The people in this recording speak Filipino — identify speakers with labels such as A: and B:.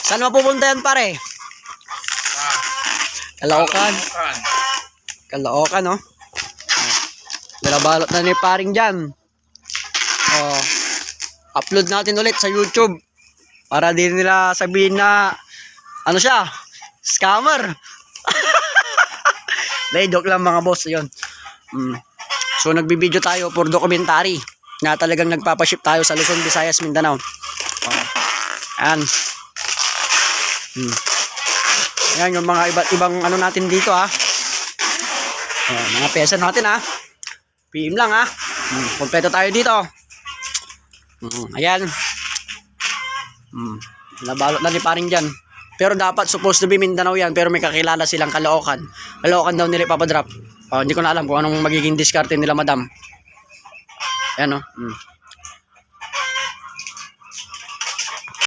A: Saan mapupunta yan, pare? Caloocan. Caloocan, no? Binabalot na ni paring dyan. Oh, upload natin ulit sa YouTube. Para di nila sabihin na, ano siya? Scammer. Dahil joke lang mga boss, yun. So nagbibideo tayo for documentary na talagang nagpapaship tayo sa Luzon, Visayas, Mindanao. Ayan. Ayan yung mga iba't ibang ano natin dito mga pesa natin PM lang kompleto tayo dito. Ayan. Nabalot na ni paring dyan. Pero dapat supposed to be Mindanao yan, pero may kakilala silang Caloocan. Caloocan daw nila ipapadrop. Hindi ko na alam kung anong magiging diskarte nila madam. Ayan